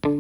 We,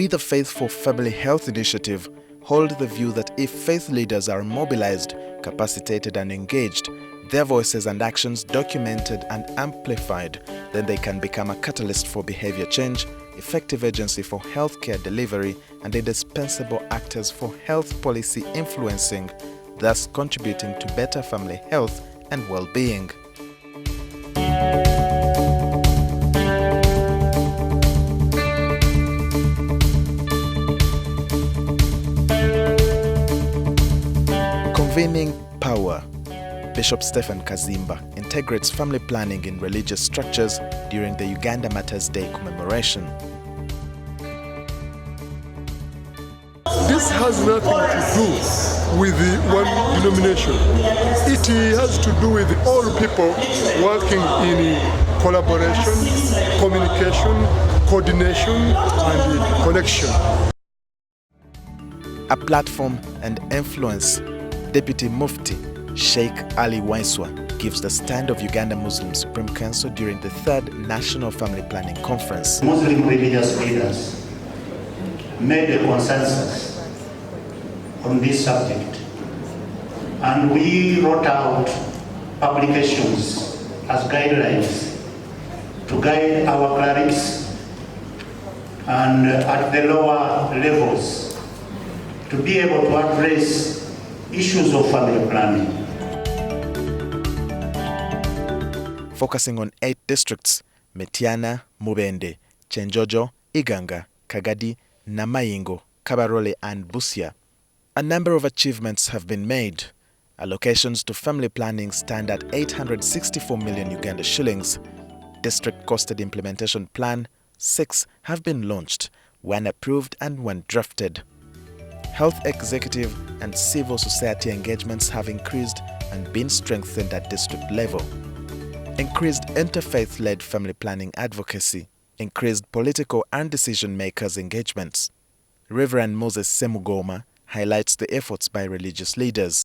the Faithful Family Health Initiative, hold the view that if faith leaders are mobilized, capacitated and engaged, their voices and actions documented and amplified, then they can become a catalyst for behavior change, effective agency for healthcare delivery, and indispensable actors for health policy influencing, thus contributing to better family health and well-being. Convening power. Bishop Stephen Kazimba integrates family planning in religious structures during the Uganda Matters Day commemoration. This has nothing to do with the one denomination. It has to do with all people working in collaboration, communication, coordination, and connection. A platform and influence. Deputy Mufti Sheikh Waiswa gives the stand of Uganda Muslim Supreme Council during the 3rd National Family Planning Conference. Muslim religious leaders made a consensus on this subject, and we wrote out publications as guidelines to guide our clerics and at the lower levels to be able to address issues of family planning. Focusing on 8 districts: Metiana, Mubende, Chenjojo, Iganga, Kagadi, Namayingo, Kabarole and Busia. A number of achievements have been made. Allocations to family planning stand at 864 million Uganda shillings. District Costed Implementation Plan 6 have been launched, 1 approved and 1 drafted. Health executive and civil society engagements have increased and been strengthened at district level. Increased interfaith-led family planning advocacy. Increased political and decision-makers engagements. Reverend Moses Semugoma highlights the efforts by religious leaders.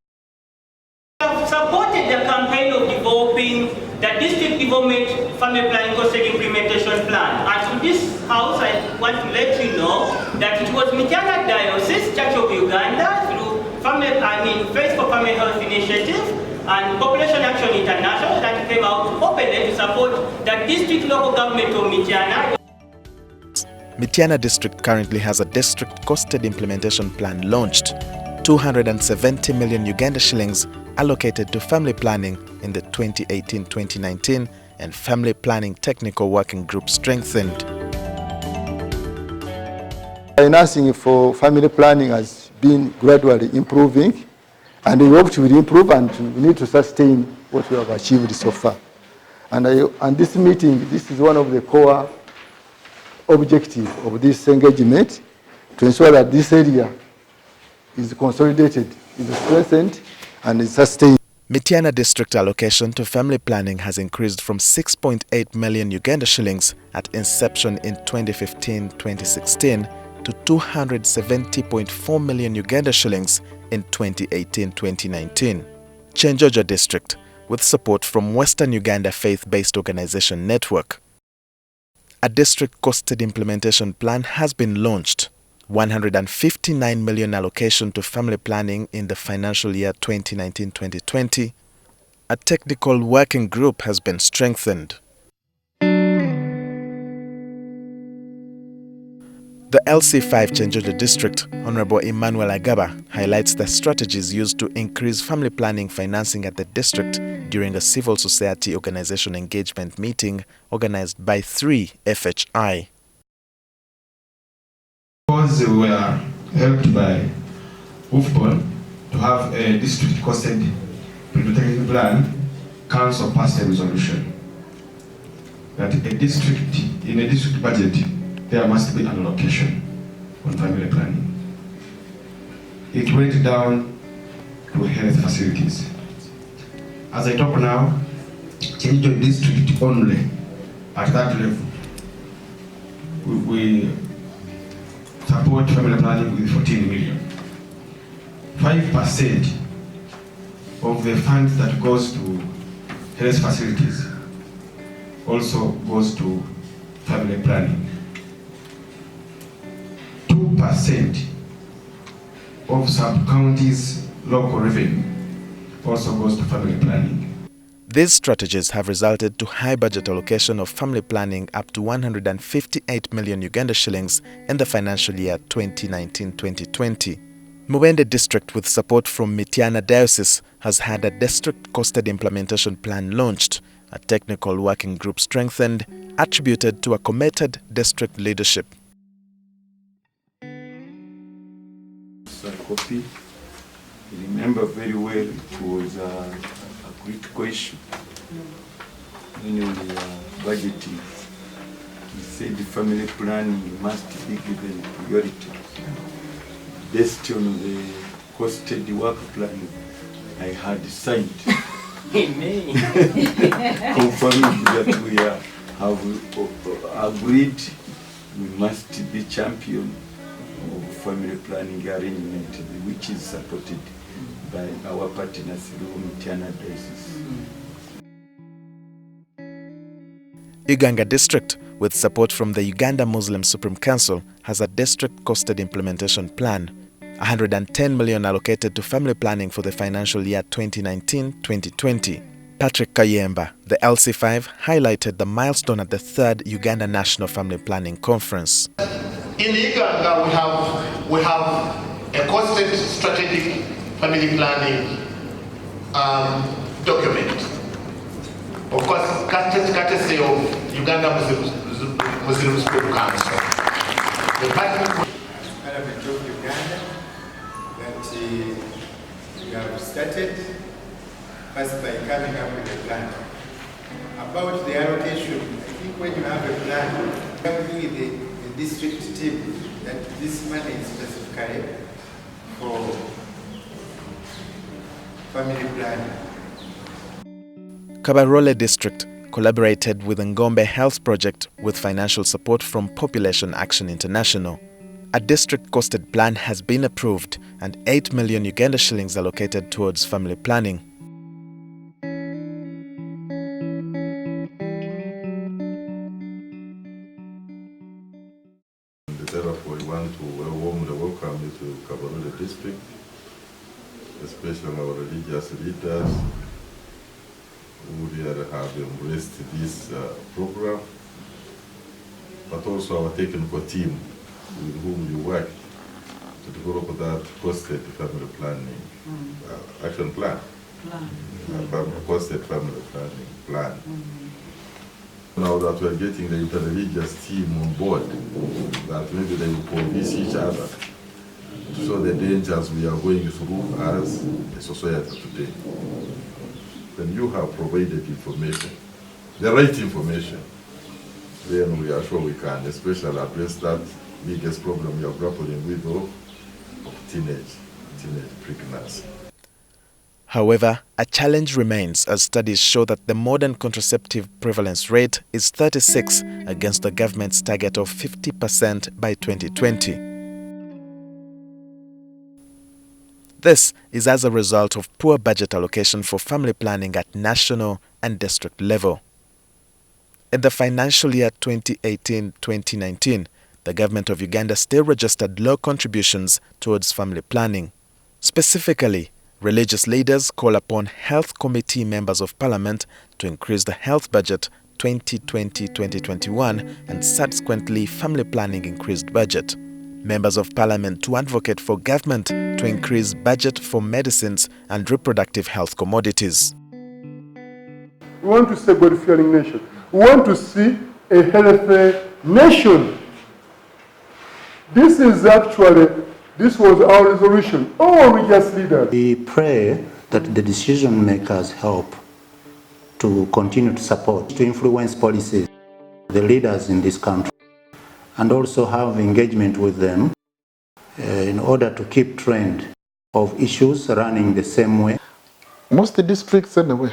We have supported the campaign of developing the District Development Family Planning Costed Implementation Plan. And to this house, I want to let you know that it was Metiana Diocese, Church of Uganda, through Faith for Family Health Initiative and Population Action International that came out openly to support the district local government of Metiana. Metiana district currently has a district costed implementation plan launched. 270 million Uganda shillings allocated to family planning in the 2018-2019 and family planning technical working group strengthened. Financing for family planning has been gradually improving, and we hope to improve, and we need to sustain what we have achieved so far. And this meeting, this is one of the core objectives of this engagement, to ensure that this area is consolidated, is strengthened, and is sustained. Metiana district allocation to family planning has increased from 6.8 million Uganda shillings at inception in 2015-2016 to 270.4 million Uganda shillings in 2018-2019. Chenjojo district, with support from Western Uganda Faith-Based Organization Network. A district costed implementation plan has been launched. 159 million allocation to family planning in the financial year 2019-2020. A technical working group has been strengthened. The LC5 Chenjojo District, Honorable Emmanuel Agaba, highlights the strategies used to increase family planning financing at the district during a civil society organization engagement meeting organized by 3FHI. Because we were helped by UFPON to have a district costed implementation plan, Council passed a resolution that in a district budget, there must be an allocation on family planning. It went down to health facilities. As I talk now, Chenjojo district only, at that level, we support family planning with 14 million. 5% of the funds that goes to health facilities also goes to family planning. 2% of sub-counties' local revenue also goes to family planning. These strategies have resulted to high budget allocation of family planning up to 158 million Uganda shillings in the financial year 2019-2020. Mubende district, with support from Mityana diocese, has had a district-costed implementation plan launched, a technical working group strengthened, attributed to a committed district leadership. Copy. I remember very well it was a critical issue when we were budgeting. We said the family planning must be given priority. Based on the costed work plan I had signed, confirming that we have agreed we must be champion of family planning arrangement, which is supported by our partners through Mityana diocese. Uganda district, with support from the Uganda Muslim Supreme Council, has a district-costed implementation plan. 110 million allocated to family planning for the financial year 2019-2020. Patrick Kayemba, the LC5, highlighted the milestone at the 3rd Uganda National Family Planning Conference. In Uganda, we have a costed strategic family planning document. Of course, courtesy of Uganda Muslim Supreme Council. The Parliament of Uganda that we have started first by coming up with a plan. About the allocation, I think when you have a plan, everything in the district team that this money is specifically for family planning. Kabarole district collaborated with Ngombe Health Project with financial support from Population Action International. A district-costed plan has been approved and 8 million Uganda shillings allocated towards family planning. Therefore, we want to warmly welcome you to Kabarole district, especially our religious leaders who really have embraced this program, but also our technical team with whom you work to develop that costed family planning action plan, costed family planning plan. Now that we are getting the interreligious team on board, that maybe they will convince each other to show the dangers we are going through as a society today. When you have provided information, the right information, then we are sure we can, especially address that biggest problem we are grappling with of teenage pregnancy. However, a challenge remains as studies show that the modern contraceptive prevalence rate is 36 against the government's target of 50% by 2020. This is as a result of poor budget allocation for family planning at national and district level. In the financial year 2018-2019, the government of Uganda still registered low contributions towards family planning. Specifically, religious leaders call upon health committee members of parliament to increase the health budget 2020-2021 and subsequently family planning increased budget. Members of parliament to advocate for government to increase budget for medicines and reproductive health commodities. We want to see a God-fearing nation. We want to see a healthy nation. This was our resolution, all religious leaders. We pray that the decision makers help to continue to support, to influence policies, the leaders in this country, and also have engagement with them in order to keep trend of issues running the same way. Most districts anyway,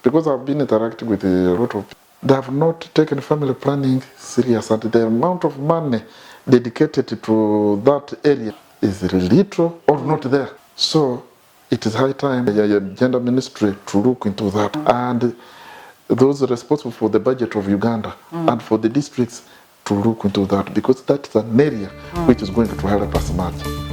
because I've been interacting with a lot of people, they have not taken family planning serious, and the amount of money dedicated to that area is little or not there. So it is high time the gender ministry to look into that, and those responsible for the budget of Uganda and for the districts to look into that, because that's an area which is going to help us much.